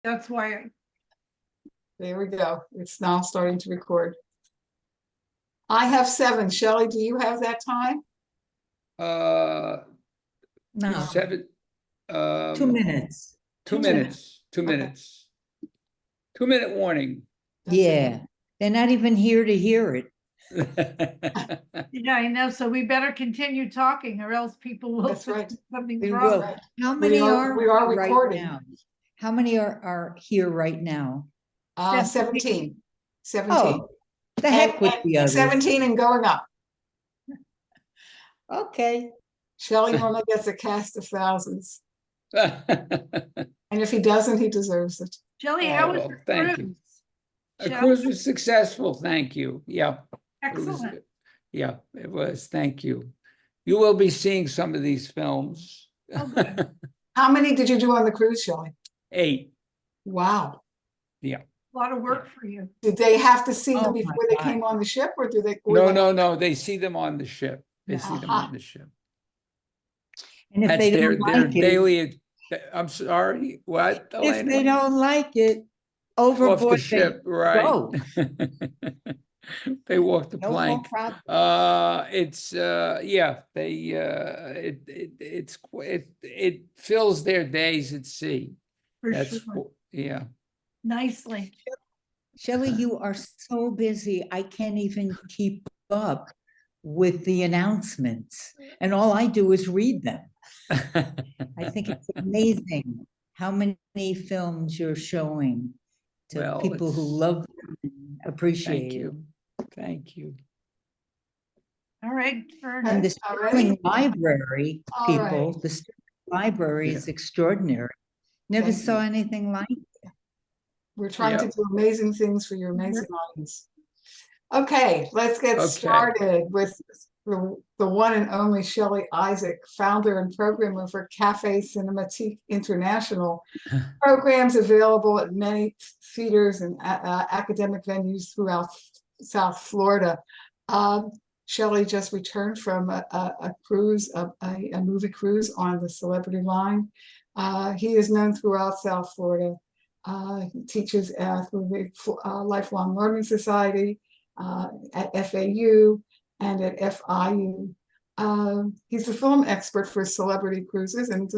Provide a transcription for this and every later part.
That's why There we go. It's now starting to record. I have 7. Shelley, do you have that time? No, 7, 2 minutes. 2 minutes, 2 Okay. minutes. 2-minute warning. That's it. Yeah, they're not even here to hear it. Yeah, I know. So we better continue talking or else people will That's think right. something's They wrong. will. Right. How We many are- are we are here right recording. now? How many are here right now? 17. 17. Oh, the heck with And the others. 17 and going up. Okay. Shelley normally gets a cast of thousands. And if he doesn't, he deserves it. Shelley, Oh, how was well, your thank you. cruise? The Shelley? cruise was successful, thank you. Yeah. It was, Excellent. yeah, it was, thank you. You will be seeing some of these films. Oh, good. How many did you do on the cruise, Shelley? 8, Wow. yeah. A lot of work for you. Did they have to see them Oh, my before they God. came on the ship, or do they? No, they see them on the ship. They see them Aha. on the ship. And if That's they their don't like it, daily, I'm sorry, what, if they Elena? don't like it, Off the overboard they ship, right. go. They walk the No more plank. problem. It's yeah, they it fills their days at sea. For That's sure. yeah. Nicely. Shelley, you are so busy. I can't even keep up with the announcements. And all I do is read them. I think it's amazing how many films you're showing to Well, people who it's- love them and appreciate Thank it. you. Thank you. All right. Vern. And the All right. Stirling Library All people, right. the Stirling Library is extraordinary. Never Thank saw you. anything like it. We're trying to Yeah. do amazing things for your amazing audience. Okay, let's get Okay. started with the one and only Shelly Isaacs, founder and programmer for Café Cinematheque International. Programs available at many theaters and academic venues throughout South Florida. Shelley just returned from a cruise, a movie cruise on the Celebrity Line. He is known throughout South Florida. He teaches through the Lifelong Learning Society, at FAU and at FIU. He's a film expert for celebrity cruises and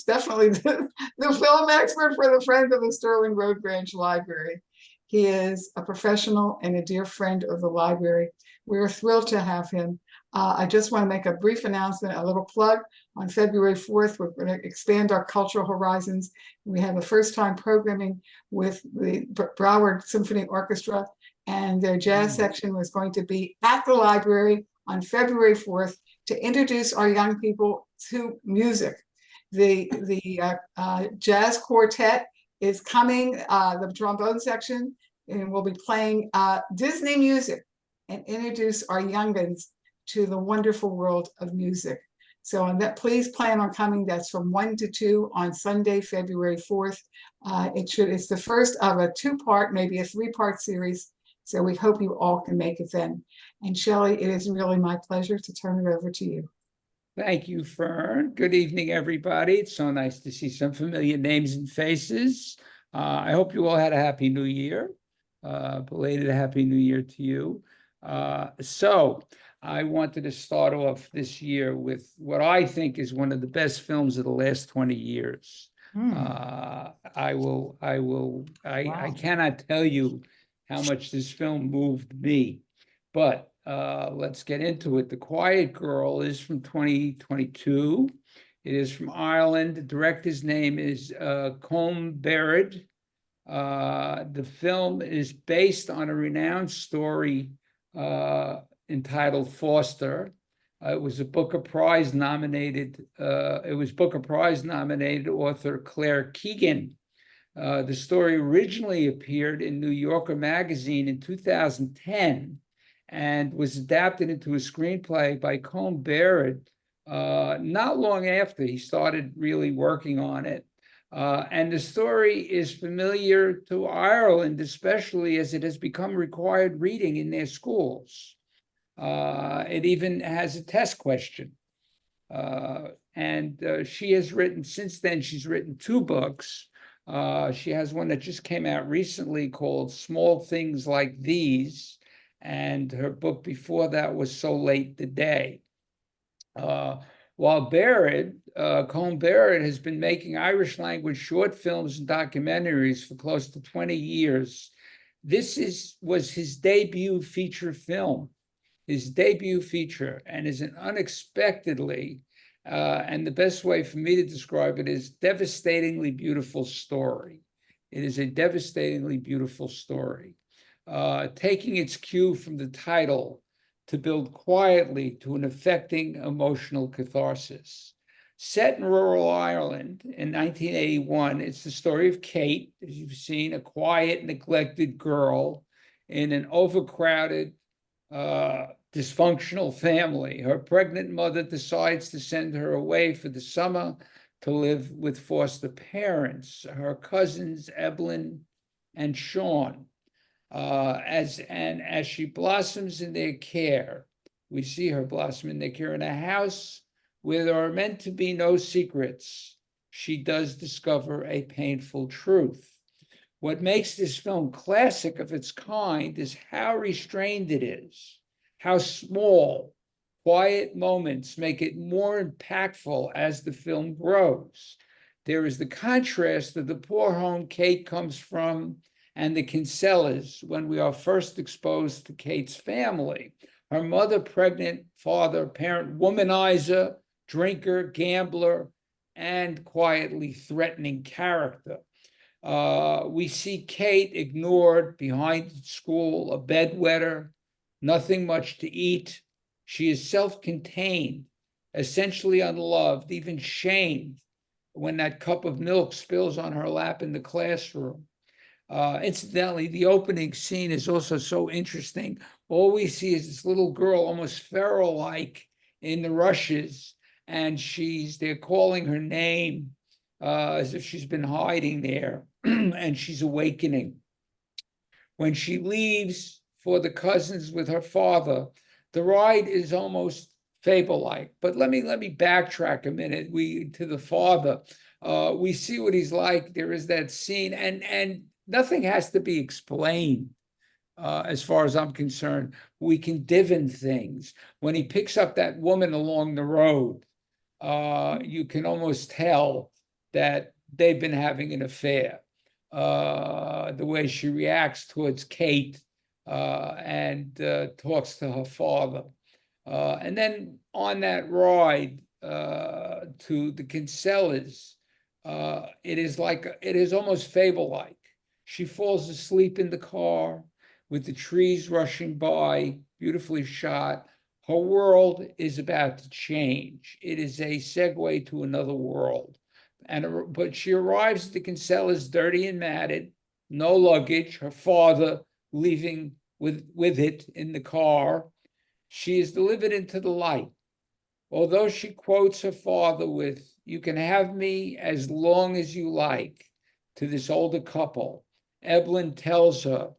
definitely the film expert for the Friends of the Stirling Road Branch Library. He is a professional and a dear friend of the library. We're thrilled to have him. I just want to make a brief announcement, a little plug. On February 4th, we're going to expand our cultural horizons. We have a first-time programming with the Broward Symphony Orchestra, and their jazz section was going to be at the library on February 4th to introduce our young people to music. The jazz quartet is coming, the trombone section, and we'll be playing Disney music and introduce our youngins to the wonderful world of music. So on that, please plan on coming. That's from 1 to 2 on Sunday, February 4th. It's the first of a 2-part, maybe a 3-part series. So we hope you all can make it then. And Shelley, it is really my pleasure to turn it over to you. Thank you, Fern. Good evening, everybody. It's so nice to see some familiar names and faces. I hope you all had a happy new year. Belated happy new year to you. So I wanted to start off this year with what I think is one of the best films of the last 20 years. I cannot tell you how much this film moved me, but let's get into it. The Quiet Girl is from 2022. It is from Ireland. The director's name is Colm Baird. The film is based on a renowned story entitled Foster. It was a Booker Prize nominated. It was Booker Prize nominated author Claire Keegan. The story originally appeared in New Yorker magazine in 2010 and was adapted into a screenplay by Colm Baird not long after he started really working on it. And the story is familiar to Ireland, especially as it has become required reading in their schools. It even has a test question. And she has written, since then, she's written 2 books. She has one that just came out recently called Small Things Like These, and her book before that was So Late the Day. While Colm Barrett has been making Irish language short films and documentaries for close to 20 years, this was his debut feature film, and is an unexpectedly, and the best way for me to describe it is devastatingly beautiful story. It is a devastatingly beautiful story, taking its cue from the title to build quietly to an affecting emotional catharsis. Set in rural Ireland in 1981, it's the story of Kate, as you've seen, a quiet, neglected girl in an overcrowded, dysfunctional family. Her pregnant mother decides to send her away for the summer to live with foster parents, her cousins, Evelyn and Sean. As she blossoms in their care, we see her blossom in their care in a house where there are meant to be no secrets. She does discover a painful truth. What makes this film classic of its kind is how restrained it is, how small, quiet moments make it more impactful as the film grows. There is the contrast of the poor home Kate comes from and the Kinsellas when we are first exposed to Kate's family. Her mother, pregnant, father, parent, womanizer, drinker, gambler, and quietly threatening character. We see Kate ignored, behind school, a bedwetter, nothing much to eat. She is self-contained, essentially unloved, even shamed when that cup of milk spills on her lap in the classroom. Incidentally, the opening scene is also so interesting. All we see is this little girl, almost feral-like, in the rushes, and they're calling her name as if she's been hiding there, and she's awakening. When she leaves for the cousins with her father, the ride is almost fable-like. But let me backtrack a minute. To the father, we see what he's like. There is that scene, and nothing has to be explained. As far as I'm concerned, we can divin things. When he picks up that woman along the road, you can almost tell that they've been having an affair. The way she reacts towards Kate and talks to her father. And then on that ride to the Kinsellas, it is almost fable-like. She falls asleep in the car with the trees rushing by, beautifully shot. Her world is about to change. It is a segue to another world. But she arrives at the Kinsellas dirty and matted, no luggage, her father leaving with it in the car. She is delivered into the light. Although she quotes her father with, "You can have me as long as you like," to this older couple, Evelyn tells her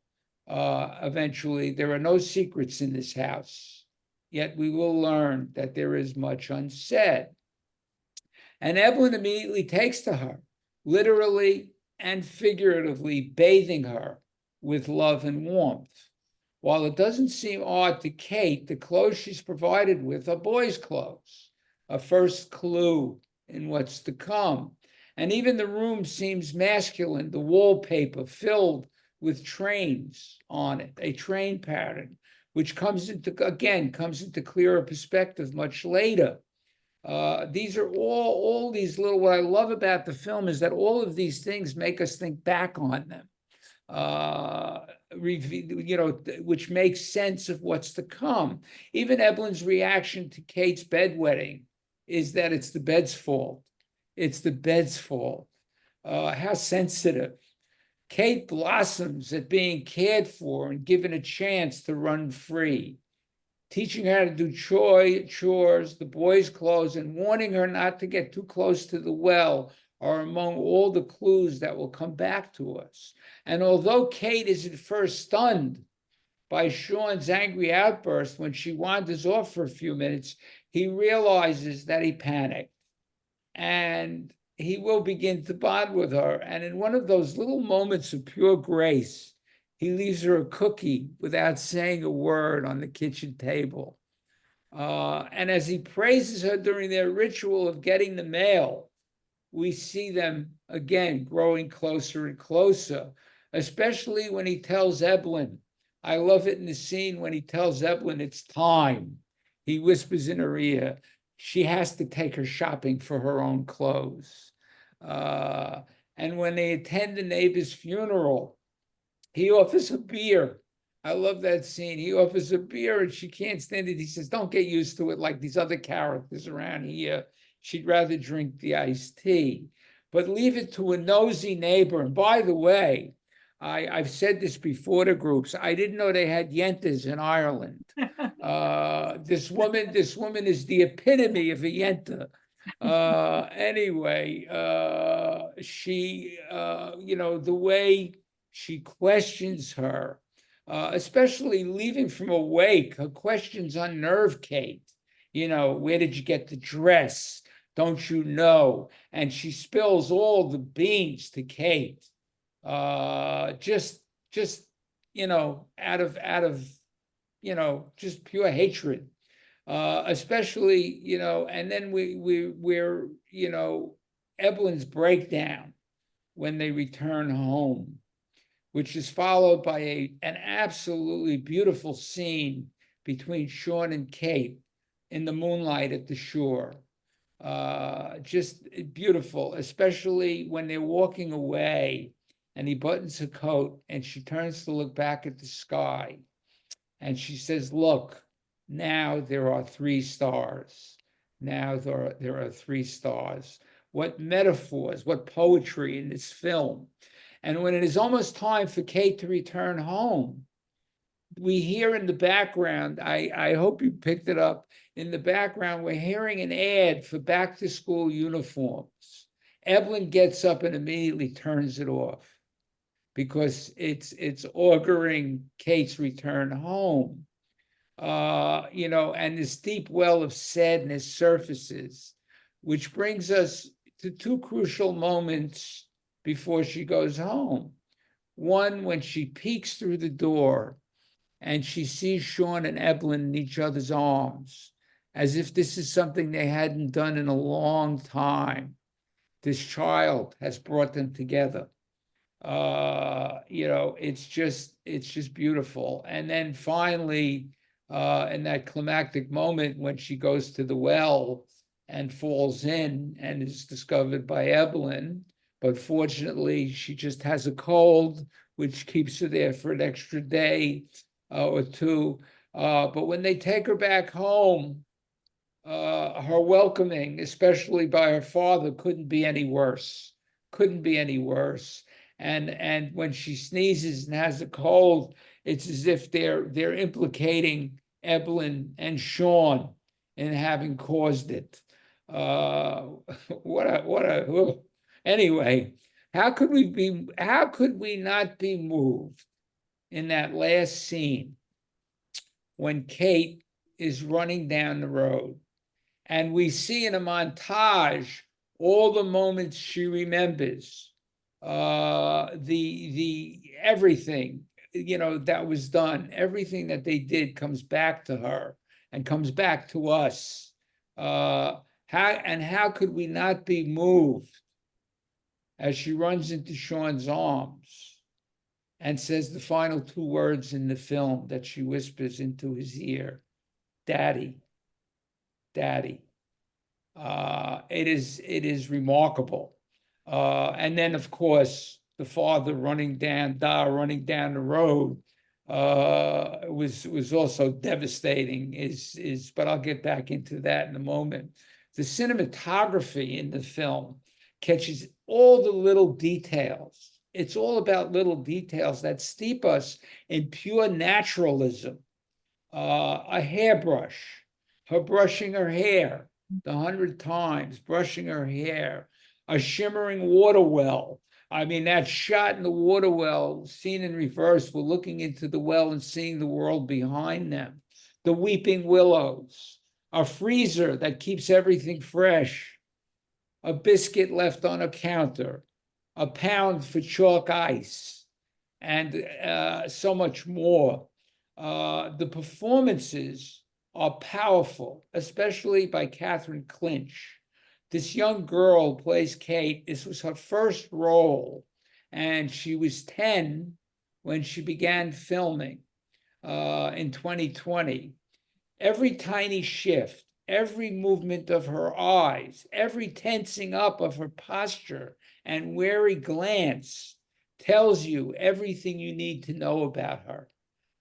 eventually, there are no secrets in this house, yet we will learn that there is much unsaid. And Evelyn immediately takes to her, literally and figuratively bathing her with love and warmth. While it doesn't seem odd to Kate, the clothes she's provided with are boys' clothes, a first clue in what's to come. And even the room seems masculine, the wallpaper filled with trains on it, a train pattern, which comes into clearer perspective much later. These are all these little, what I love about the film is that all of these things make us think back on them. Which makes sense of what's to come. Even Evelyn's reaction to Kate's bedwetting is that it's the bed's fault. It's the bed's fault. How sensitive. Kate blossoms at being cared for and given a chance to run free, teaching her how to do chores, the boys' clothes, and warning her not to get too close to the well are among all the clues that will come back to us. And although Kate is at first stunned by Sean's angry outburst when she wanders off for a few minutes, he realizes that he panicked. And he will begin to bond with her. And in one of those little moments of pure grace, he leaves her a cookie without saying a word on the kitchen table. And as he praises her during their ritual of getting the mail, we see them again growing closer and closer, especially when he tells Evelyn. I love it in the scene when he tells Evelyn it's time. He whispers in her ear, she has to take her shopping for her own clothes. And when they attend the neighbor's funeral, he offers a beer. I love that scene. He offers a beer and she can't stand it. He says, don't get used to it like these other characters around here. She'd rather drink the iced tea, but leave it to a nosy neighbor. And by the way, I've said this before to groups. I didn't know they had yentas in Ireland. This woman is the epitome of a yenta. Anyway, she, the way she questions her, especially leaving from a wake, her questions unnerve Kate. Where did you get the dress? Don't you know? And she spills all the beans to Kate. Just out of just pure hatred. Especially, and then we're Evelyn's breakdown when they return home, which is followed by an absolutely beautiful scene between Sean and Kate in the moonlight at the shore. Just beautiful, especially when they're walking away and he buttons her coat and she turns to look back at the sky and she says, look, now there are 3 stars. Now there are 3 stars. What metaphors, what poetry in this film. And when it is almost time for Kate to return home, we hear in the background, I hope you picked it up, in the background, we're hearing an ad for back-to-school uniforms. Evelyn gets up and immediately turns it off because it's auguring Kate's return home. And this deep well of sadness surfaces, which brings us to 2 crucial moments before she goes home. One, when she peeks through the door and she sees Sean and Evelyn in each other's arms, as if this is something they hadn't done in a long time. This child has brought them together. It's just beautiful. And then finally, in that climactic moment when she goes to the well and falls in and is discovered by Evelyn, but fortunately she just has a cold, which keeps her there for an extra day or 2. But when they take her back home, her welcoming, especially by her father, couldn't be any worse. And when she sneezes and has a cold, it's as if they're implicating Evelyn and Sean in having caused it. Anyway, how could we not be moved in that last scene when Kate is running down the road and we see in a montage all the moments she remembers, the everything that was done, everything that they did comes back to her and comes back to us. How could we not be moved as she runs into Sean's arms and says the final 2 words in the film that she whispers into his ear, Daddy, Daddy. It is remarkable. And then, of course, the father running down the road was also devastating. But I'll get back into that in a moment. The cinematography in the film catches all the little details. It's all about little details that steep us in pure naturalism. A hairbrush, her brushing her hair 100 times, brushing her hair, a shimmering water well. I mean, that shot in the water well, seen in reverse, we're looking into the well and seeing the world behind them. The weeping willows, a freezer that keeps everything fresh, a biscuit left on a counter, a pound for chalk ice, and so much more. The performances are powerful, especially by Catherine Clinch. This young girl plays Kate. This was her first role, and she was 10 when she began filming in 2020. Every tiny shift, every movement of her eyes, every tensing up of her posture and wary glance tells you everything you need to know about her.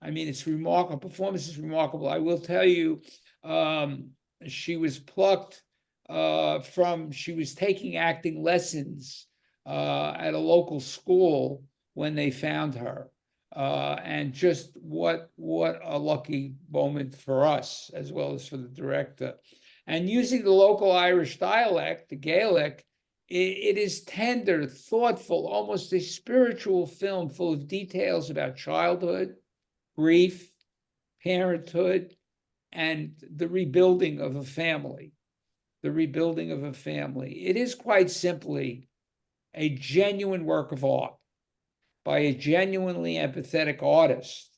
I mean, it's remarkable. Performance is remarkable. I will tell you, she was plucked she was taking acting lessons at a local school when they found her. And just what a lucky moment for us, as well as for the director. And using the local Irish dialect, the Gaelic, it is tender, thoughtful, almost a spiritual film full of details about childhood, grief, parenthood, and the rebuilding of a family. The rebuilding of a family. It is quite simply a genuine work of art by a genuinely empathetic artist,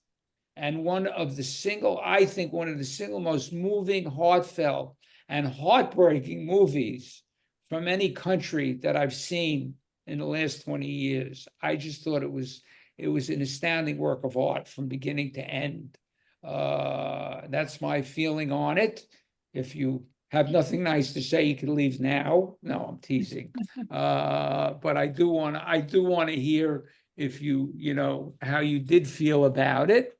and I think one of the single most moving, heartfelt, and heartbreaking movies from any country that I've seen in the last 20 years. I just thought it was an astounding work of art from beginning to end. That's my feeling on it. If you have nothing nice to say, you can leave now. No, I'm teasing. But I do want to hear if how you did feel about it.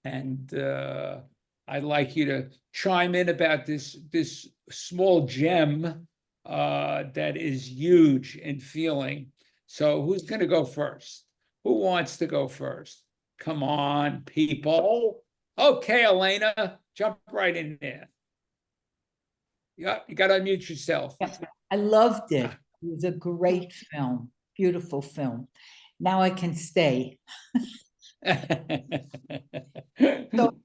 And I'd like you to chime in about this small gem that is huge in feeling. So who's going to go first? Who wants to go first? Come on, people. Okay, Elena, jump right in there. Yeah, you got to unmute yourself. I loved it. It was a great film, beautiful film. Now I can stay. So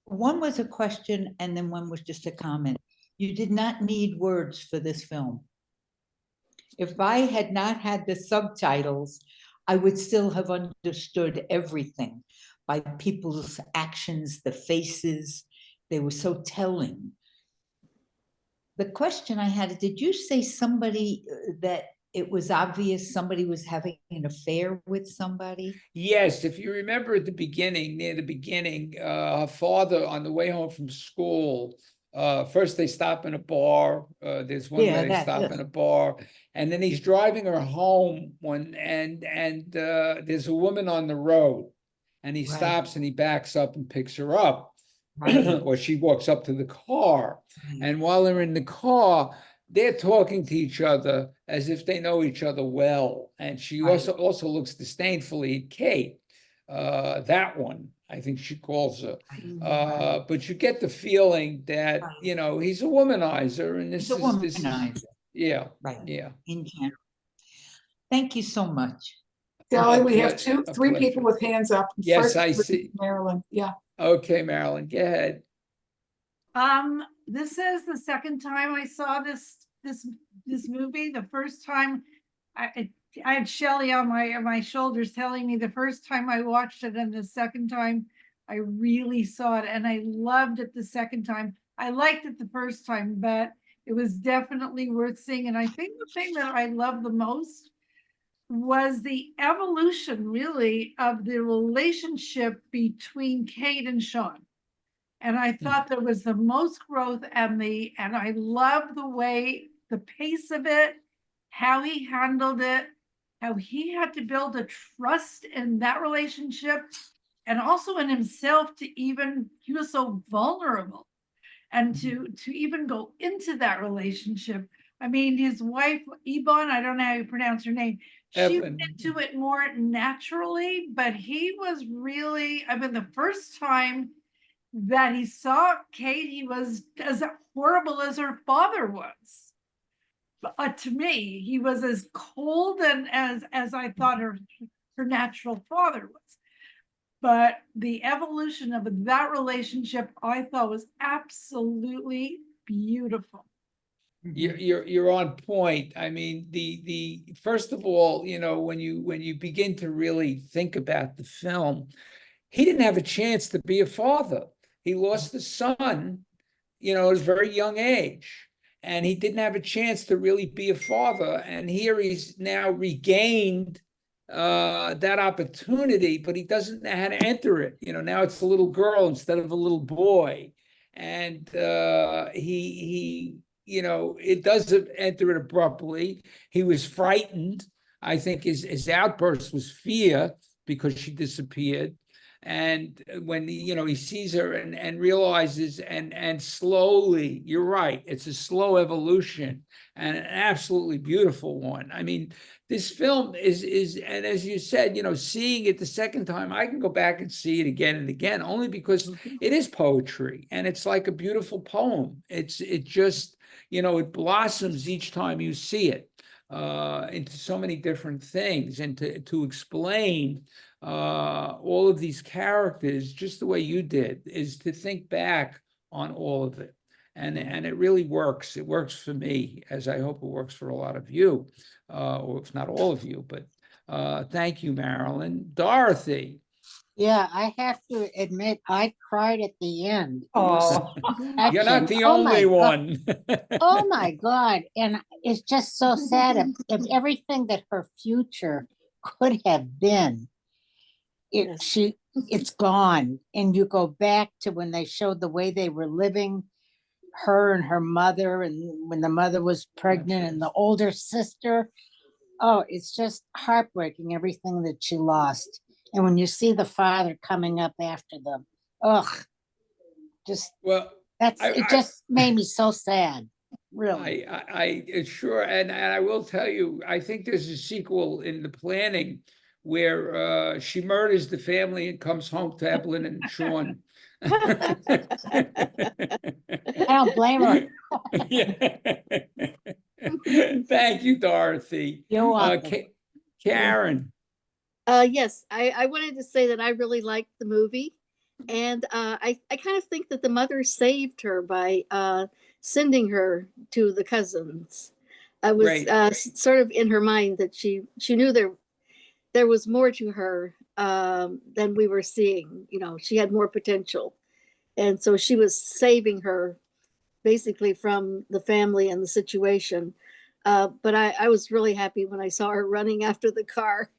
one was a question and then one was just a comment. You did not need words for this film. If I had not had the subtitles, I would still have understood everything by people's actions, the faces. They were so telling. The question I had, did you say somebody that it was obvious somebody was having an affair with somebody? Yes, if you remember at the beginning, near the beginning, her father on the way home from school, first they stop in a bar. There's one where they stop in a bar, and then he's driving her home and there's a woman on the road, and he stops and he backs up and picks her up. Or she walks up to the car, and while they're in the car, they're talking to each other as if they know each other well. And she also looks disdainfully at Kate. That one, I think she calls her. But you get the feeling that he's a womanizer, and this is yeah, right. Yeah. In general. Thank you so much. Sally, we have three people with hands up. Yes, First, I see. Marilyn, yeah. Okay, Marilyn, go ahead. This is the second time I saw this movie. The first time I had Shelly on my shoulders telling me the first time I watched it, and the second time I really saw it, and I loved it the second time. I liked it the first time, but it was definitely worth seeing. And I think the thing that I loved the most was the evolution, really, of the relationship between Kate and Sean. And I thought there was the most growth, and I love the way, the pace of it, how he handled it, how he had to build a trust in that relationship, and also in himself he was so vulnerable, and to even go into that relationship. I mean, his wife, Ebon, I don't know how you pronounce her name, she went into it more naturally, but he was really, I mean, the first time that he saw Kate, he was as horrible as her father was. But to me, he was as cold and as I thought her natural father was. But the evolution of that relationship, I thought, was absolutely beautiful. You're on point. I mean, the first of all, when you begin to really think about the film, he didn't have a chance to be a father. He lost the son, at a very young age, and he didn't have a chance to really be a father. And here he's now regained that opportunity, but he doesn't know how to enter it. Now it's a little girl instead of a little boy, and he it doesn't enter it abruptly. He was frightened. I think his outburst was fear because she disappeared. And when he sees her and realizes and slowly, you're right, it's a slow evolution and an absolutely beautiful one. I mean, this film is and as you said, seeing it the second time, I can go back and see it again and again, only because it is poetry and it's like a beautiful poem. It just, it blossoms each time you see it into so many different things, and to explain all of these characters just the way you did is to think back on all of it. And it really works. It works for me, as I hope it works for a lot of you, or if not all of you. But thank you, Marilyn. Dorothy. Yeah, I have to admit, I cried at the end. Oh, You're not the Oh my only God. one. Oh my God. And it's just so sad of everything that her future could have been. It's gone. And you go back to when they showed the way they were living, her and her mother, and when the mother was pregnant and the older sister. Oh, it's just heartbreaking, everything that she lost. And when you see the father coming up after them, Well, it just made me so sad, really. I sure, and I will tell you, I think there's a sequel in the planning where she murders the family and comes home to Evelyn and Sean. I don't blame her. Yeah. Thank you, Dorothy. You're welcome. Karen. Yes, I wanted to say that I really liked the movie. And I kind of think that the mother saved her by sending her to the cousins. I was Right. Sort of in her mind that she knew there was more to her than we were seeing. She had more potential. And so she was saving her basically from the family and the situation. But I was really happy when I saw her running after the car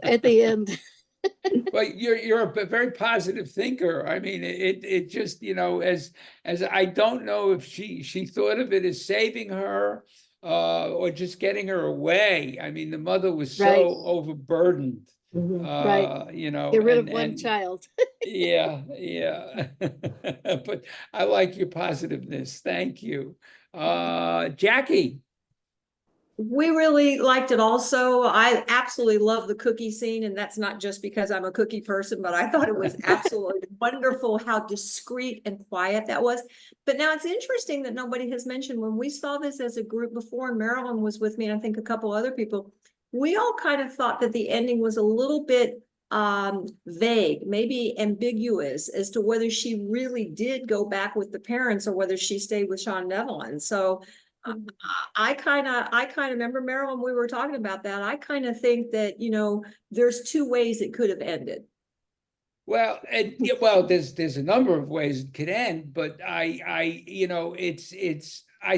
at the end. Well, you're a very positive thinker. I mean, it just, as I don't know if she thought of it as saving her or just getting her away. I mean, the mother was so Right. overburdened. Right. Get rid of one child. Yeah. But I like your positiveness. Thank you. Jackie. We really liked it also. I absolutely love the cookie scene, and that's not just because I'm a cookie person, but I thought it was absolutely wonderful how discreet and quiet that was. But now it's interesting that nobody has mentioned, when we saw this as a group before, and Marilyn was with me, and I think a couple other people, we all kind of thought that the ending was a little bit vague, maybe ambiguous as to whether she really did go back with the parents or whether she stayed with Sean Devlin. So I kind of remember, Marilyn, we were talking about that. I kind of think that, there's two ways it could have ended. Well, there's a number of ways it could end, but I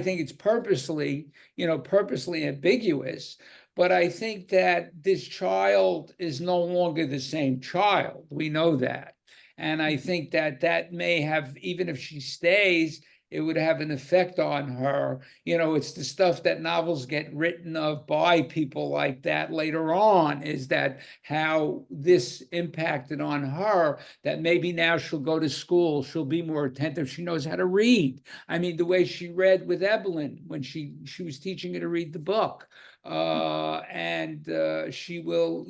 think it's purposely ambiguous. But I think that this child is no longer the same child. We know that. And I think that may have, even if she stays, it would have an effect on her. It's the stuff that novels get written of by people like that later on, is that how this impacted on her, that maybe now she'll go to school, she'll be more attentive, she knows how to read. I mean, the way she read with Evelyn when she was teaching her to read the book. And she will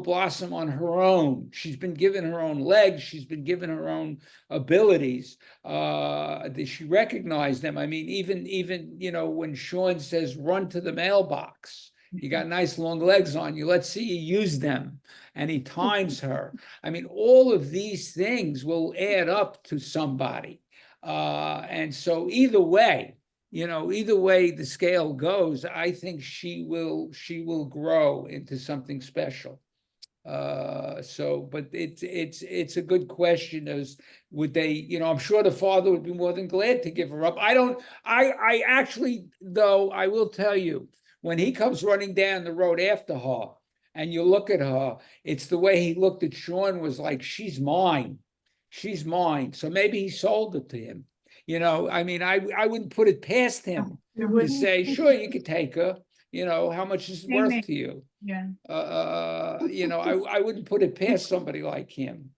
blossom on her own. She's been given her own legs. She's been given her own abilities. She recognized them. I mean, even when Sean says, run to the mailbox, you got nice long legs on you, let's see you use them. And he times her. I mean, all of these things will add up to somebody. And so either way, either way the scale goes, I think she will grow into something special. But it's a good question as would they, I'm sure the father would be more than glad to give her up. I actually, though, I will tell you, when he comes running down the road after her and you look at her, it's the way he looked at Sean was like, she's mine. She's mine. So maybe he sold it to him. I mean, I wouldn't put it past him to say, sure, you could take her. How much is it worth to you? Yeah. I wouldn't put it past somebody like him.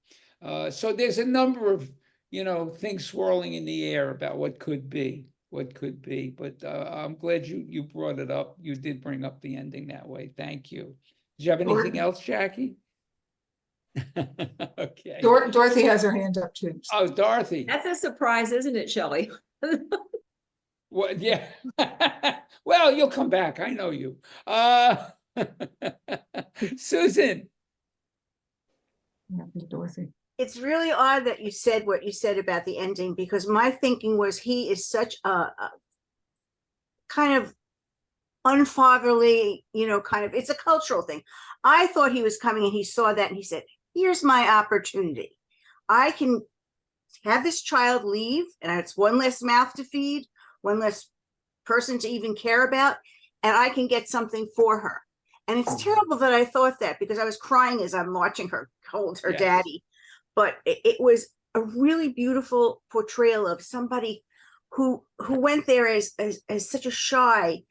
So there's a number of, things swirling in the air about what could be. But I'm glad you brought it up. You did bring up the ending that way. Thank you. Did you have anything else, Jackie? Okay. Dorothy has her hand up too. Oh, Dorothy. That's a surprise, isn't it, Shelley? What? Yeah. Well, you'll come back. I know you. Susan. Yeah, Dorothy. It's really odd that you said what you said about the ending, because my thinking was he is such a kind of unfatherly, it's a cultural thing. I thought he was coming and he saw that and he said, here's my opportunity. I can have this child leave and it's one less mouth to feed, one less person to even care about, and I can get something for her. And it's terrible that I thought that, because I was crying as I'm watching her hold her daddy. But it was a really beautiful portrayal of somebody who went there as such a shy,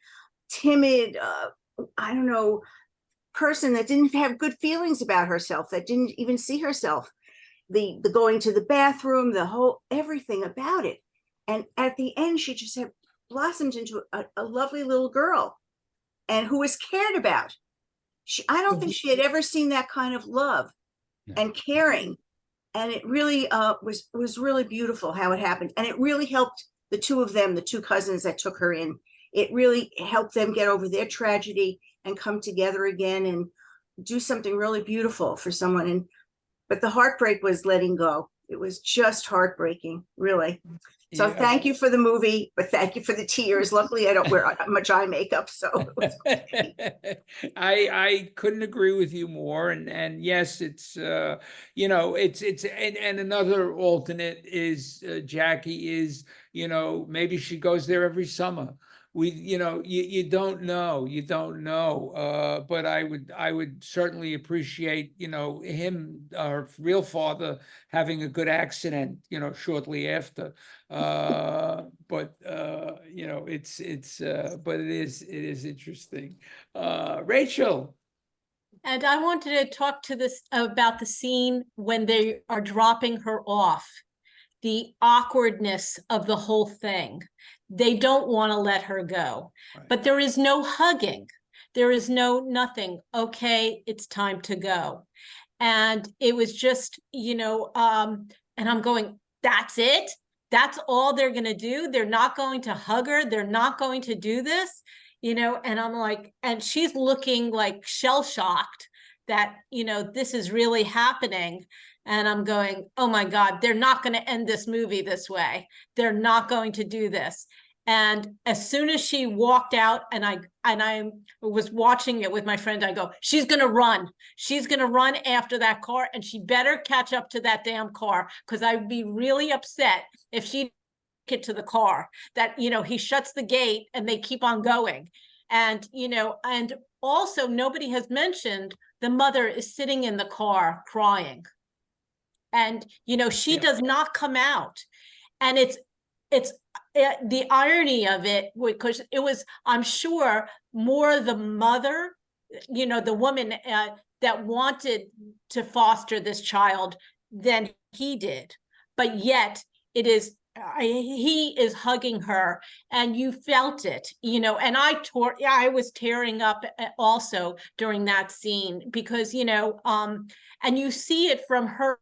timid, I don't know, person that didn't have good feelings about herself, that didn't even see herself. The going to the bathroom, the whole everything about it. And at the end, she just had blossomed into a lovely little girl, and who was cared about. I don't think she had ever seen that kind of love and caring. And it really was really beautiful how it happened. And it really helped the two of them, the two cousins that took her in. It really helped them get over their tragedy and come together again and do something really beautiful for someone. But the heartbreak was letting go. It was just heartbreaking, really. So thank you for the movie, but thank you for the tears. Luckily, I don't wear much eye makeup, so. I couldn't agree with you more. And yes, it's, and another alternate is Jackie is, maybe she goes there every summer. You don't know, but I would certainly appreciate, him, our real father, having a good accident, shortly after. But it is interesting. Rachel. And I wanted to talk to this about the scene when they are dropping her off, the awkwardness of the whole thing. They don't want to let her go, but there is no hugging. There is no nothing. Okay, it's time to go. And it was just, and I'm going, that's it? That's all they're going to do? They're not going to hug her? They're not going to do this? And I'm like, and she's looking like shell-shocked that, this is really happening. And I'm going, oh my God, they're not going to end this movie this way. They're not going to do this. And as soon as she walked out and I was watching it with my friend, I go, she's going to run. She's going to run after that car, and she better catch up to that damn car, because I'd be really upset if she get to the car, that, he shuts the gate and they keep on going. And, and also nobody has mentioned the mother is sitting in the car crying. And, she does not come out. And it's the irony of it, because it was, I'm sure, more the mother, the woman that wanted to foster this child than he did. But yet it is, he is hugging her, and you felt it, and I was tearing up also during that scene, because, and you see it from her,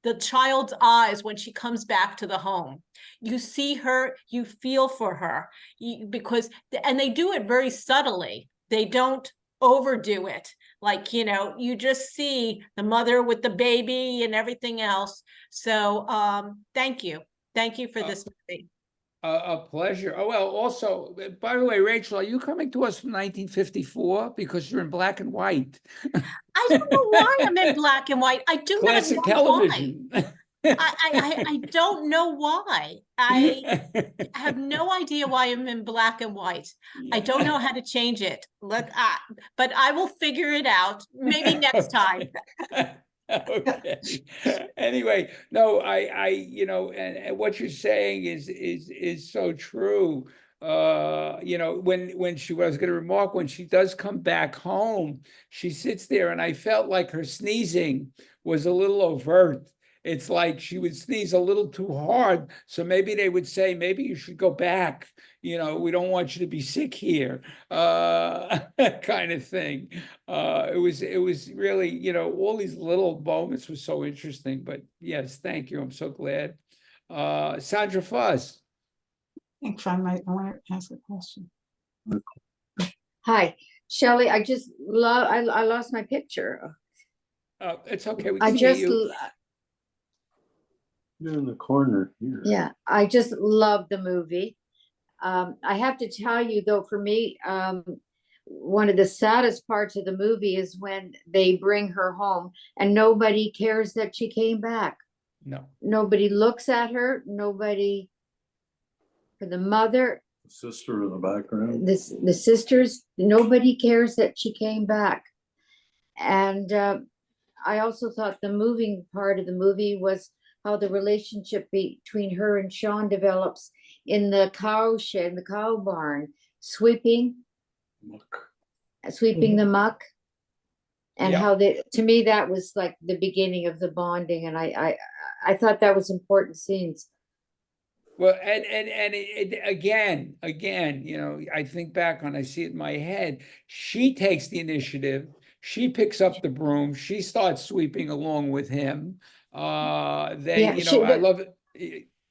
the child's eyes when she comes back to the home. You see her, you feel for her, because, and they do it very subtly. They don't overdo it. Like, you just see the mother with the baby and everything else. So thank you for this movie. A pleasure. Oh, well, also, by the way, Rachel, are you coming to us from 1954? Because you're in black and white. I don't know why I'm in black and white. I do not Classic know why. television. I don't know why. I have no idea why I'm in black and white. I don't know how to change it. But I will figure it out. Maybe next time. Okay. Anyway, no, and what you're saying is so true. When she was going to remark, when she does come back home, she sits there, and I felt like her sneezing was a little overt. It's like she would sneeze a little too hard. So maybe they would say, maybe you should go back. We don't want you to be sick here, kind of thing. It was really, all these little moments were so interesting. But yes, thank you. I'm so glad. Sandra Fuss. I think I want to ask a question. Hi, Shelley. I just love, I lost my picture. It's okay. We I can hear just, you. You're in the corner here. yeah, I just love the movie. I have to tell you though, for me, one of the saddest parts of the movie is when they bring her home and nobody cares that she came back. No. Nobody looks at her. Nobody, for the mother, Sister in the background. the sisters, nobody cares that she came back. And I also thought the moving part of the movie was how the relationship between her and Sean develops in the cow shed, the cow barn, sweeping the muck. And Yeah. how to me, that was like the beginning of the bonding. And I thought that was important scenes. Well, and again, I think back on, I see it in my head. She takes the initiative. She picks up the broom. She starts sweeping along with him. I love it.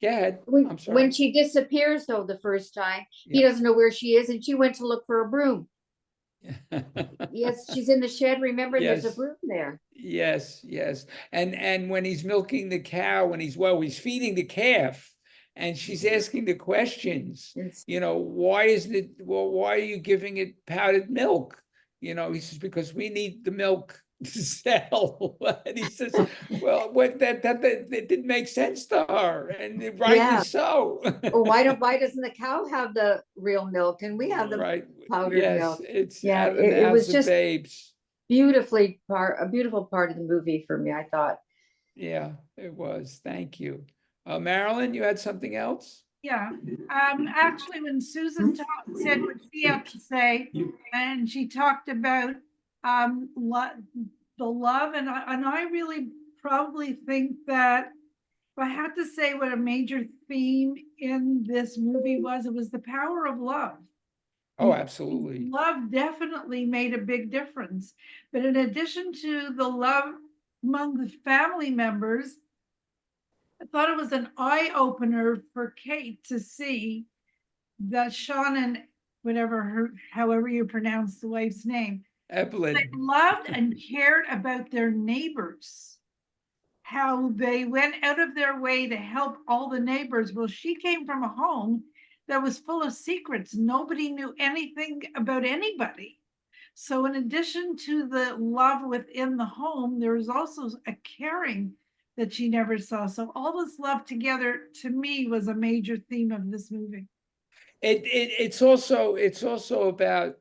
Go ahead. I'm sorry. When she disappears, though, the first time, he doesn't know where she is, and she went to look for a broom. Yes, she's in the shed. Remember, there's a Yes. broom there. Yes. And when he's milking the cow, he's feeding the calf, and she's asking the questions, why isn't it, well, why are you giving it powdered milk? He says, because we need the milk to sell. And he says, well, that didn't make sense to her, and rightly so. Well, why doesn't the cow have the real milk and we have the Right. powdered Yes, milk? it's Yeah, out of the it was mouths of just babes. a beautiful part of the movie for me, I thought. Yeah, it was. Thank you. Marilyn, you had something else? Yeah, actually, when Susan said what she had to say, and she talked about the love, and I really probably think that if I had to say what a major theme in this movie was, it was the power of love. Oh, absolutely. Love definitely made a big difference. But in addition to the love among the family members, I thought it was an eye opener for Kate to see that Sean and however you pronounce the wife's name, Evelyn. they loved and cared about their neighbors, how they went out of their way to help all the neighbors. Well, she came from a home that was full of secrets. Nobody knew anything about anybody. So in addition to the love within the home, there was also a caring that she never saw. So all this love together, to me, was a major theme of this movie. It's also about,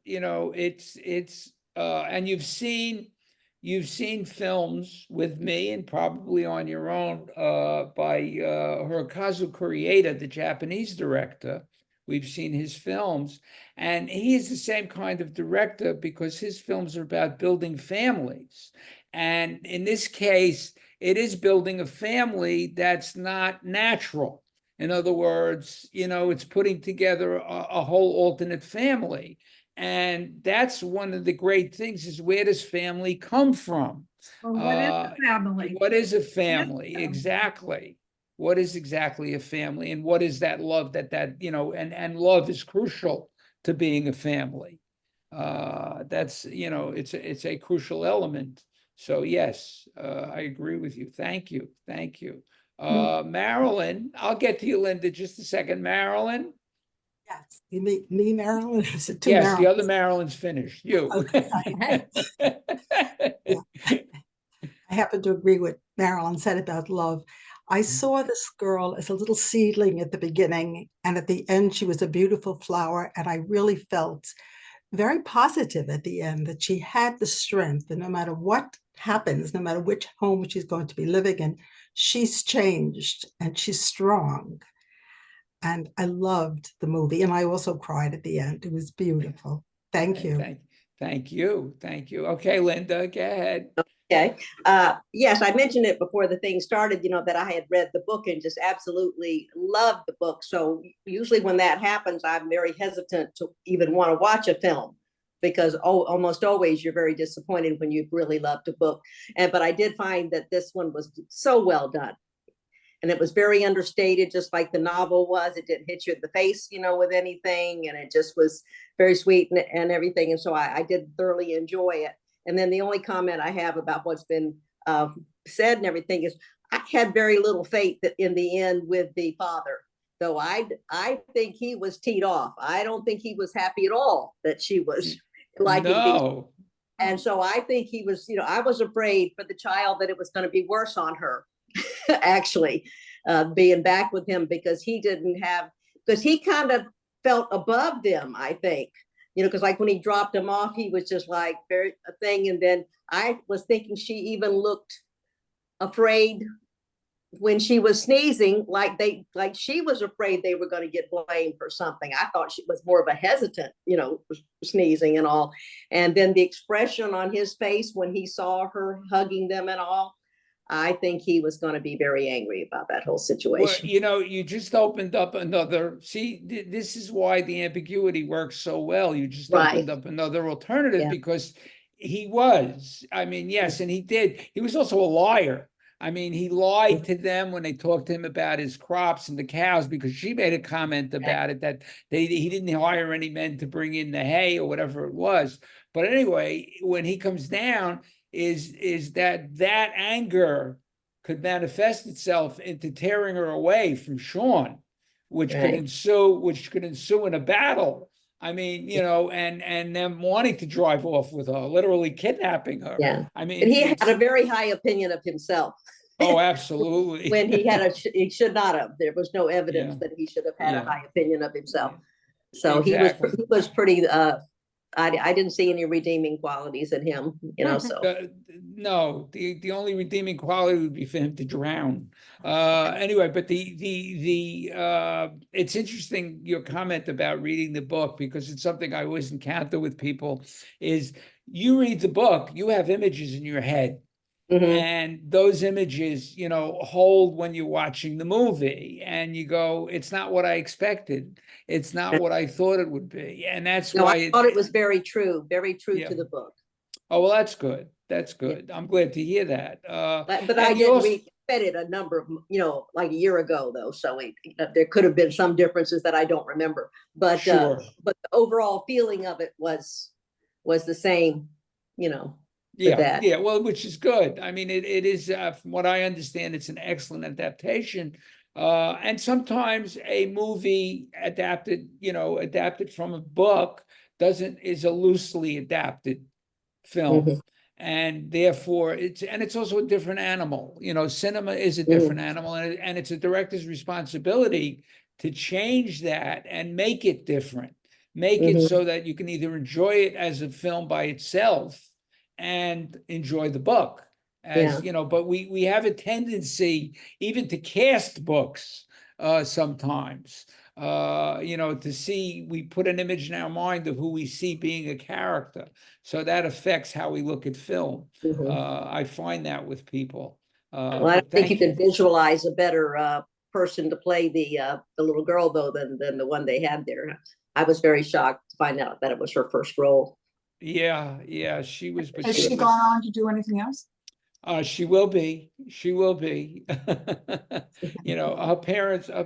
and you've seen films with me and probably on your own by Hirokazu Koreeda, the Japanese director. We've seen his films, and he is the same kind of director because his films are about building families. And in this case, it is building a family that's not natural. In other words, it's putting together a whole alternate family. And that's one of the great things, is where does family come from? Well, what is a family? What is a family? Exactly. What is exactly a family? And what is that love and love is crucial to being a family. That's, it's a crucial element. So yes, I agree with you. Thank you. Marilyn, I'll get to you, Linda, just a second. Marilyn? Yes, you mean me, Marilyn? Is it two Yes, the other Marilyns? Marilyn's finished. You. Okay. Yeah. I happen to agree with Marilyn said about love. I saw this girl as a little seedling at the beginning, and at the end, she was a beautiful flower. And I really felt very positive at the end that she had the strength, and no matter what happens, no matter which home she's going to be living in, she's changed and she's strong. And I loved the movie, and I also cried at the end. It was beautiful. Thank you. Thank you. Thank you. Okay, Linda, go ahead. Okay. Yes, I mentioned it before the thing started, that I had read the book and just absolutely loved the book. So usually when that happens, I'm very hesitant to even want to watch a film because almost always you're very disappointed when you really loved a book. But I did find that this one was so well done. And it was very understated, just like the novel was. It didn't hit you in the face, with anything. And it just was very sweet and everything. And so I did thoroughly enjoy it. And then the only comment I have about what's been said and everything is I had very little faith that in the end with the father, though I think he was teed off. I don't think he was happy at all that she was liking No. And so I think he was, I was afraid for the child that it was going to be worse on her, actually, being back with him because he kind of felt above them, I think. Because like when he dropped him off, he was just like very a thing. And then I was thinking she even looked afraid when she was sneezing, like she was afraid they were going to get blamed for something. I thought she was more of a hesitant, sneezing and all. And then the expression on his face when he saw her hugging them and all, I think he was going to be very angry about that whole situation. Well, you just opened up another, this is why the ambiguity works so well. You just opened up another alternative because he was, yes, and he was also a liar. He lied to them when they talked to him about his crops and the cows because she made a comment about it that he didn't hire any men to bring in the hay or whatever it was. But anyway, when he comes down, is that anger could manifest itself into tearing her away from Sean, which could ensue in a battle. And them wanting to drive off with her, literally kidnapping her. Yeah. And he had a very high opinion of himself. Oh, absolutely. When he should not have. There was no evidence that he should have had a high opinion of himself. So he was pretty. I didn't see any redeeming qualities in him, So no, the only redeeming quality would be for him to drown. Anyway, but it's interesting your comment about reading the book because it's something I always encounter with people. Is you read the book, you have images in your head. And those images, hold when you're watching the movie and you go, it's not what I expected. It's not what I thought it would be. And that's why I thought it was very true to the book. Oh, well, that's good. That's good. I'm glad to hear that. But I did read it a number of, like a year ago though. So there could have been some differences that I don't remember, but but the overall feeling of it was the same, Yeah, well, which is good. It is, from what I understand, it's an excellent adaptation. And sometimes a movie adapted from a book is a loosely adapted film. And therefore it's also a different animal. Cinema is a different animal, and it's a director's responsibility to change that and make it different. Make it so that you can either enjoy it as a film by itself and enjoy the book but we have a tendency even to cast books sometimes to see, we put an image in our mind of who we see being a character, so that affects how we look at film. I find that with people. Well, I think you can visualize a better person to play the little girl though than the one they had there. I was very shocked to find out that it was her first role. Yeah, she was. But Has she gone on to do anything else? She will be. Her parents, I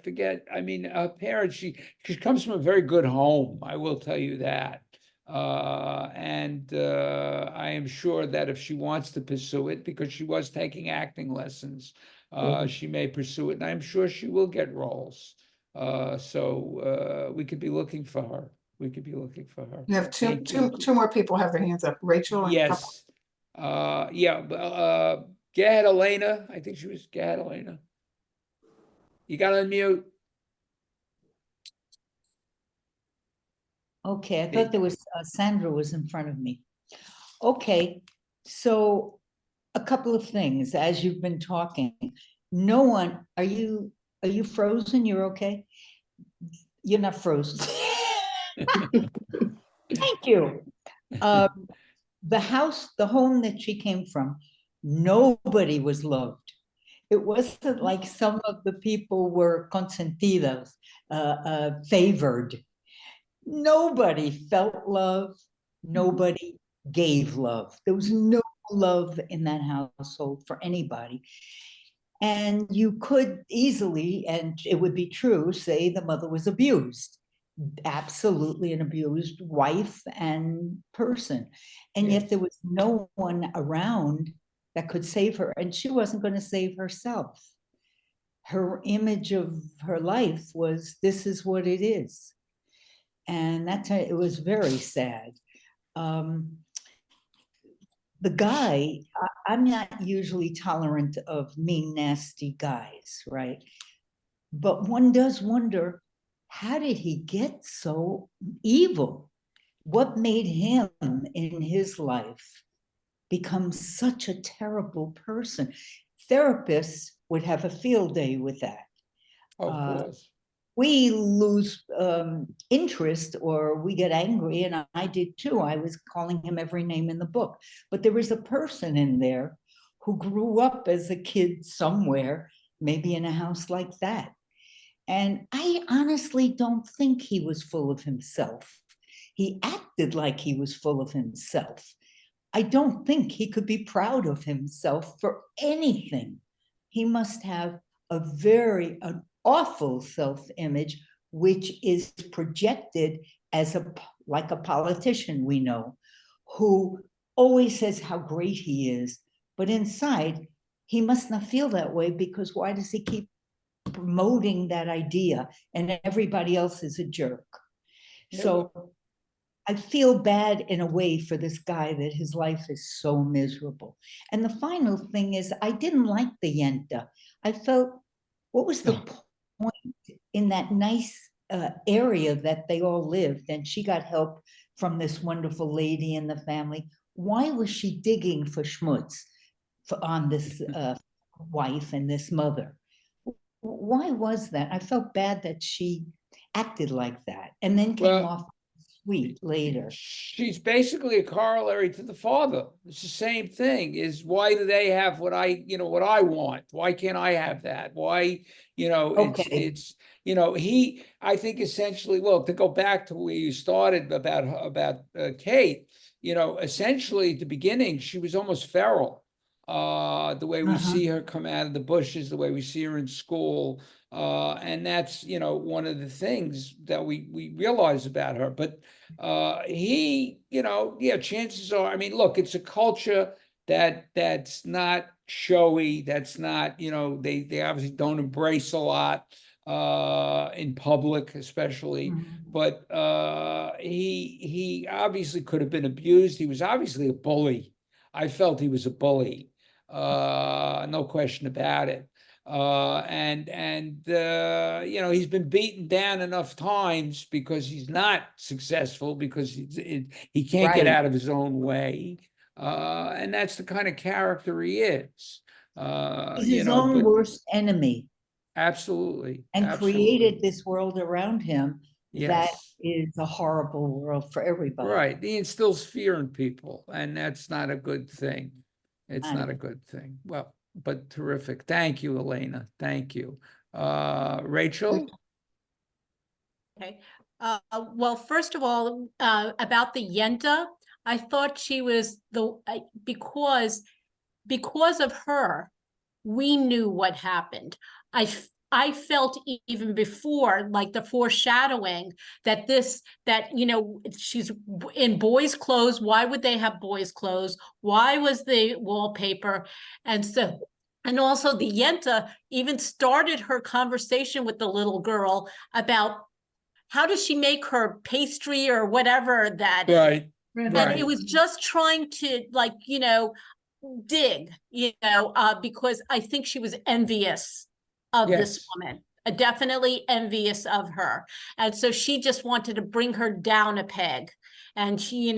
forget. Her parents, she comes from a very good home. I will tell you that. And I am sure that if she wants to pursue it, because she was taking acting lessons, she may pursue it, and I'm sure she will get roles. So we could be looking for her. We could be looking for her. You have Thank you. two more people have their hands up, Rachel and a couple. Yes. Yeah, go ahead, Elena. I think go ahead, Elena. You got to unmute. Okay, I thought there was, Sandra was in front of me. Okay, so a couple of things as you've been talking. No one, are you frozen? You're okay? You're not frozen. Thank you. The house, the home that she came from, nobody was loved. It wasn't like some of the people were consentidos, favored. Nobody felt love. Nobody gave love. There was no love in that household for anybody. And you could easily, and it would be true, say the mother was abused. Absolutely an abused wife and person. And yet there was no one around that could save her. And she wasn't going to save herself. Her image of her life was, this is what it is. And it was very sad. The guy, I'm not usually tolerant of mean, nasty guys, right? But one does wonder, how did he get so evil? What made him in his life become such a terrible person? Therapists would have a field day with that. Of course. We lose interest or we get angry, and I did too. I was calling him every name in the book. But there was a person in there who grew up as a kid somewhere, maybe in a house like that. And I honestly don't think he was full of himself. He acted like he was full of himself. I don't think he could be proud of himself for anything. He must have an awful self-image, which is projected as like a politician we know, who always says how great he is, but inside he must not feel that way, because why does he keep promoting that idea and everybody else is a jerk? So I feel bad in a way for this guy that his life is so miserable. And the final thing is, I didn't like the Yenta. I felt, what was the point in that nice area that they all lived? And she got help from this wonderful lady in the family. Why was she digging for schmutz on this wife and this mother? Why was that? I felt bad that she acted like that and then came off sweet later. She's basically a corollary to the father. It's the same thing. Is why do they have what I want? Why can't I have that? Why, it's I think essentially, well, to go back to where you started about Kate, essentially at the beginning, she was almost feral. The way we see her come out of the bushes, the way we see her in school. And that's, one of the things that we realize about her. But chances are, I mean, look, it's a culture that's not showy, that's not, they obviously don't embrace a lot in public, especially. But he obviously could have been abused. He was obviously a bully. I felt he was a bully. No question about it. He's been beaten down enough times because he's not successful, because he can't get out of his own way. And that's the kind of character he is. He's his own worst enemy. Absolutely. And created this world around him that Yes. is a horrible world for everybody. Right. He instills fear in people, and that's not a good thing. It's not a good thing. Well, but terrific. Thank you, Elena. Thank you. Rachel? Okay. Well, first of all, about the Yenta, I thought she was because of her, we knew what happened. I felt even before, like the foreshadowing that she's in boys' clothes. Why would they have boys' clothes? Why was the wallpaper? And so, and also the Yenta even started her conversation with the little girl about how does she make her pastry or whatever that is. Right. And Right. it was just trying to dig, because I think she was envious of this Yes. woman, definitely envious of her. And so she just wanted to bring her down a peg. And she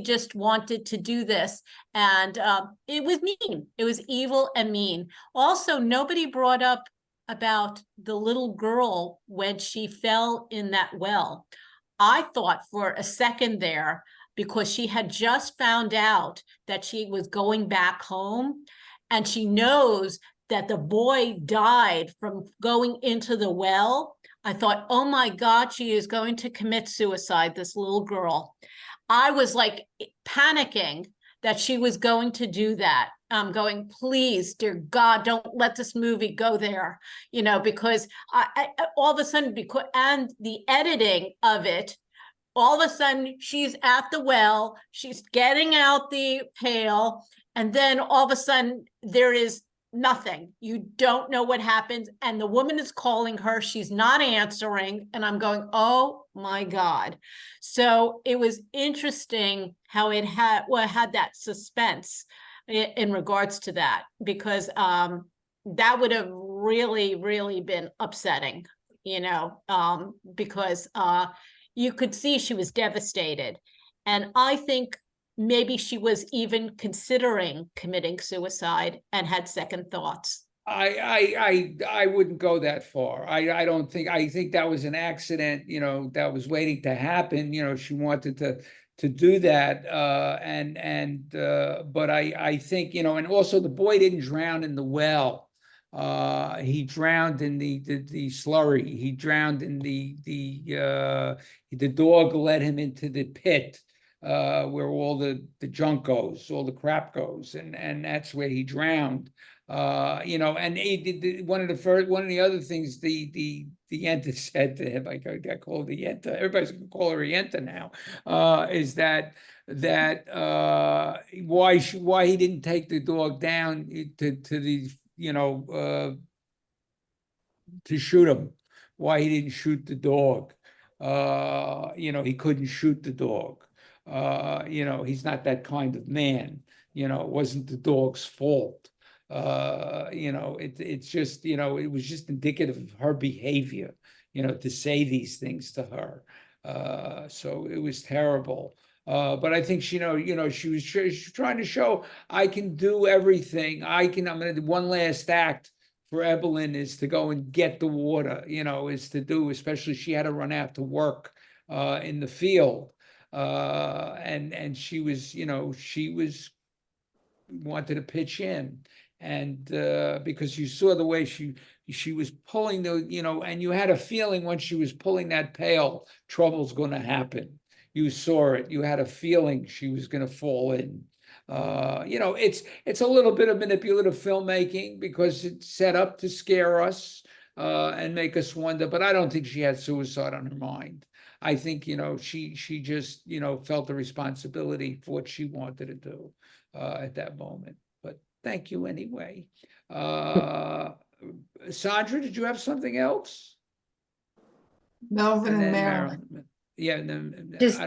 just wanted to do this. And it was mean. It was evil and mean. Also, nobody brought up about the little girl when she fell in that well. I thought for a second there, because she had just found out that she was going back home, and she knows that the boy died from going into the well. I thought, oh my God, she is going to commit suicide, this little girl. I was like panicking that she was going to do that. I'm going, please, dear God, don't let this movie go there, because I all of a sudden, and the editing of it, all of a sudden she's at the well, she's getting out the pail, and then all of a sudden there is nothing. You don't know what happens. And the woman is calling her, she's not answering. And I'm going, oh my God. So it was interesting how it had that suspense in regards to that, because that would have really, really been upsetting, because you could see she was devastated. And I think maybe she was even considering committing suicide and had second thoughts. I wouldn't go that far. I don't think, I think that was an accident, that was waiting to happen. She wanted to do that. But I think, and also the boy didn't drown in the well. He drowned in the slurry. He drowned in the dog led him into the pit, where all the junk goes, all the crap goes, and that's where he drowned. And one of the other things the Yenta said to him, I got called the Yenta. Everybody's gonna call her a Yenta now. Is that why he didn't take the dog down to the to shoot him? Why he didn't shoot the dog? He couldn't shoot the dog. He's not that kind of man. It wasn't the dog's fault. It's just, it was just indicative of her behavior, to say these things to her. So it was terrible. But I think she was trying to show, I can do everything. I'm going to do one last act for Evelyn is to go and get the water, especially she had to run out to work in the field. And she was wanted to pitch in. And because you saw the way she was pulling and you had a feeling when she was pulling that pail, trouble's going to happen. You saw it. You had a feeling she was going to fall in. It's a little bit of manipulative filmmaking because it's set up to scare us and make us wonder. But I don't think she had suicide on her mind. I think she just felt the responsibility for what she wanted to do at that moment. But thank you anyway. Sandra, did you have something else? Melvin and Marilyn. Marilyn. Yeah,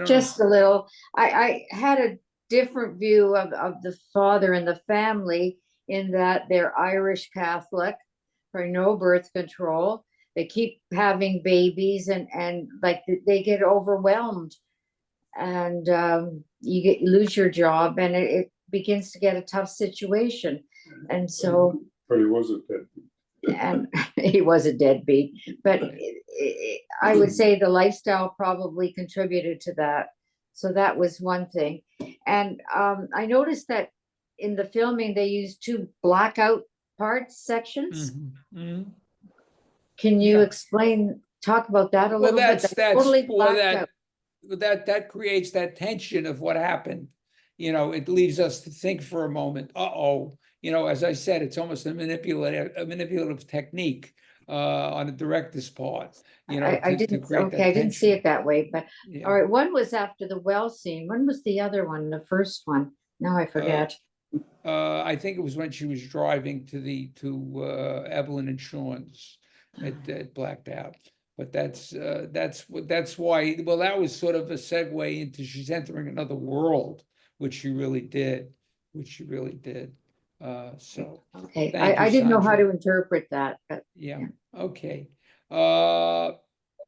just a little. I had a different view of the father and the family in that they're Irish Catholic for no birth control. They keep having babies and like they get overwhelmed, and you lose your job, and it begins to get a tough situation. And so, but he was a deadbeat. And he was a deadbeat, but I would say the lifestyle probably contributed to that. So that was one thing. And I noticed that in the filming, they used 2 blackout sections. Mm-hmm. Mm-hmm. Can you talk about that a little bit? That creates that tension of what happened. It leaves us to think for a moment. As I said, it's almost a manipulative technique on the director's part, you know, I to didn't, create okay, that I didn't see tension. it that way, but, Yeah. all right, one was after the well scene. When was the other one, the first one? Now I forget. I think it was when she was driving to Evelyn and Sean's. It blacked out. But that's why, well, that was sort of a segue into she's entering another world, which she really did, so Okay, thank you, I didn't know how Sandra. to interpret that, but Yeah, okay.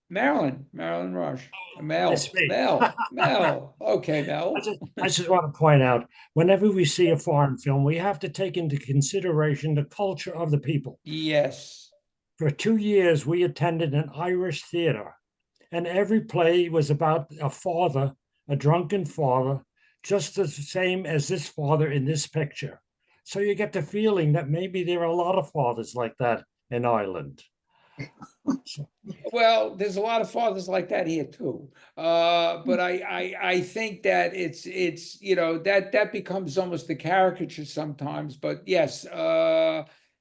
Marilyn Rush, That's me. Mel, okay, Mel. I just want to point out, whenever we see a foreign film, we have to take into consideration the culture of the people. Yes. For 2 years, we attended an Irish theater, and every play was about a father, a drunken father, just the same as this father in this picture. So you get the feeling that maybe there are a lot of fathers like that in Ireland. Well, there's a lot of fathers like that here too. But I think that it's you know that becomes almost a caricature sometimes. But yes,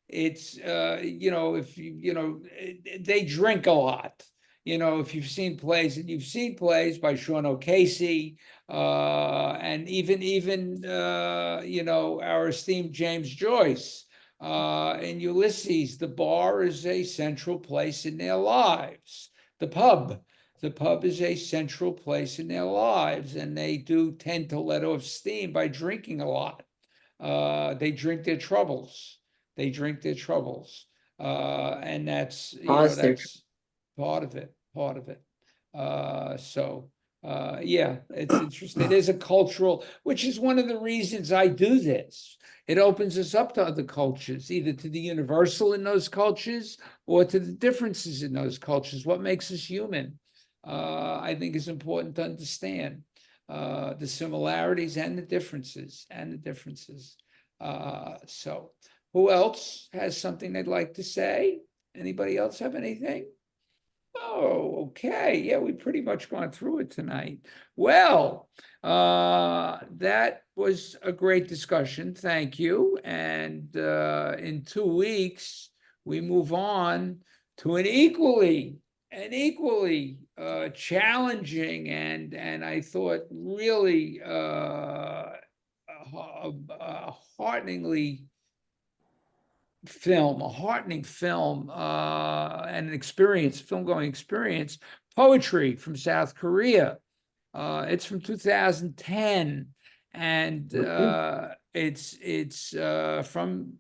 it's you know, if you know, they drink a lot. You know, if you've seen plays, and you've seen plays by Sean O'Casey, and even you know, our esteemed James Joyce. In Ulysses, the bar is a central place in their lives. The pub is a central place in their lives, and they do tend to let off steam by drinking a lot. They drink their troubles. And that's, you know, pause there. that's part of it. Yeah, it's interesting. It is a cultural, which is one of the reasons I do this. It opens us up to other cultures, either to the universal in those cultures or to the differences in those cultures. What makes us human, I think, is important to understand the similarities and the differences So who else has something they'd like to say? Anybody else have anything? Oh, okay. Yeah, we pretty much gone through it tonight. Well, that was a great discussion. Thank you. And in 2 weeks, we move on to an equally challenging and I thought really hearteningly a heartening film and an experience, film going experience, Poetry from South Korea. It's from 2010, and it's from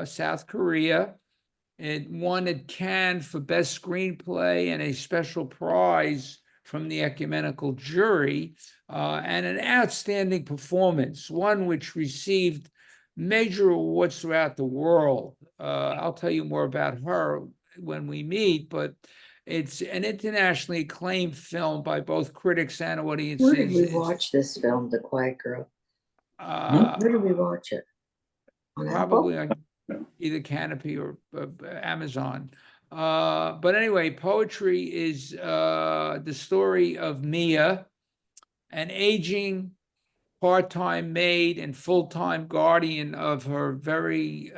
South Korea. It won at Cannes for Best Screenplay and a special prize from the ecumenical jury, and an outstanding performance, one which received major awards throughout the world. I'll tell you more about her when we meet, but it's an internationally acclaimed film by both critics and audiences. Where did we watch this film, The Quiet Girl? Where did we watch it? On Probably Apple? on either Canopy or Amazon. But anyway, Poetry is the story of Mia, an aging part-time maid and full-time guardian of her very,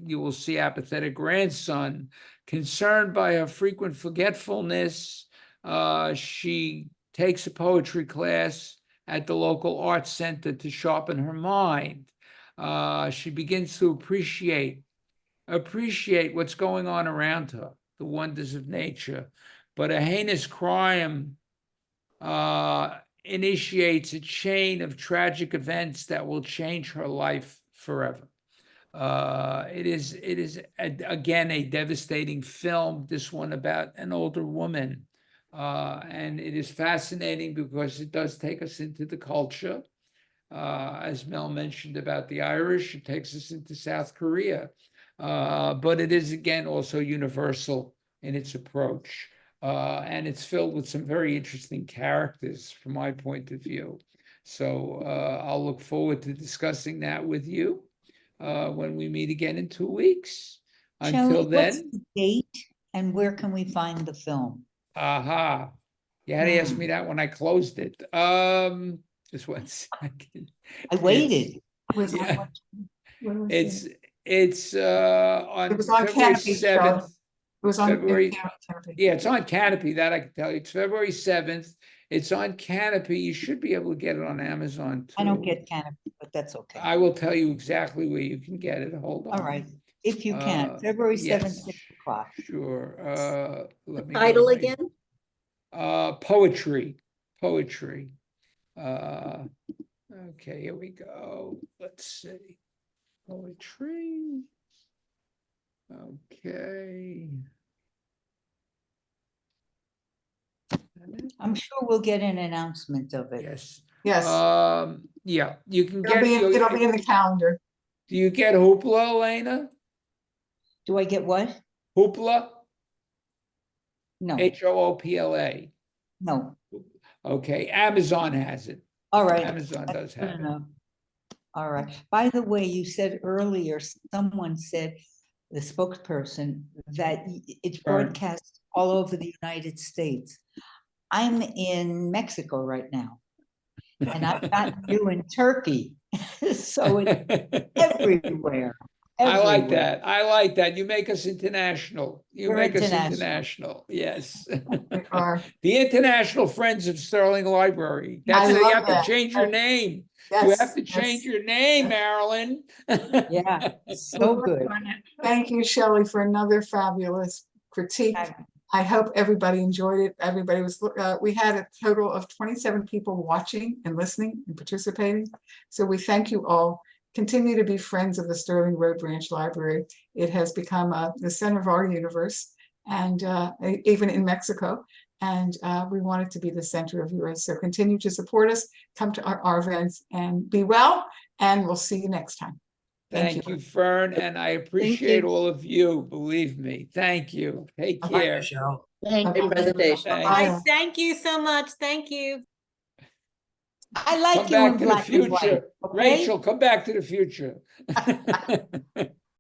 you will see, apathetic grandson. Concerned by her frequent forgetfulness, she takes a poetry class at the local arts center to sharpen her mind. She begins to appreciate what's going on around her, the wonders of nature. But a heinous crime initiates a chain of tragic events that will change her life forever. It is again a devastating film, this one about an older woman. And it is fascinating because it does take us into the culture. As Mel mentioned about the Irish, it takes us into South Korea. But it is again also universal in its approach. And it's filled with some very interesting characters from my point of view. So I'll look forward to discussing that with you when we meet again in 2 weeks. Until Shelley, what's then, the date and where can we find the film? aha. You had to ask me that when I closed it. Just 1 second. I waited. Yeah. Where was It's it? on It was on February Canopy, 7th. Sean. It was on. February- Canopy. Yeah, it's on Canopy, that I can tell you. It's February 7th. It's on Canopy. You should be able to get it on Amazon too. I don't get Canopy, but that's okay. I will tell you exactly where you can get it. Hold on. All right, if you can, February 7th, yes, 6 o'clock. Sure. Let me go Title to my- again? Poetry. Okay, here we go. Let's see. Poetry. Okay. I'm sure we'll get an announcement of it. Yes. Yes, Yeah, you can it'll get. be, it'll be in the calendar. Do you get Hoopla, Elena? Do I get what? Hoopla? No, Hoopla. no. Okay, Amazon has it. All right. Amazon does Good have it. enough. All right. By the way, you said earlier, someone said, the spokesperson, that it's Fern. broadcast all over the United States. I'm in Mexico right now, and I've got you in Turkey, so it's everywhere. I like everywhere. that. I like that. You make us international. You We're make us international. international. Yes. We are. The International Friends of Stirling Library. I That's it. You love have that. to change your name. You Yes, have to yes. change your name, Marilyn. Yeah, so good. Thank you, Shelley, for another fabulous critique. I hope everybody enjoyed it. Everybody was, we had a total of 27 people watching and listening and participating. So we thank you all. Continue to be friends of the Stirling Road Branch Library. It has become the center of our universe, and even in Mexico. And we want it to be the center of yours. So continue to support us, come to our events, and be well. And we'll see you next time. Thank you, Fern, and I appreciate you. all of you, believe me. Thank you. Take Bye-bye, care. Michelle. Thank Great you. presentation. Thanks. Guys, thank you so much. Thank you. I like Come you in back to the black and white. future. Okay? Rachel, come back to the future.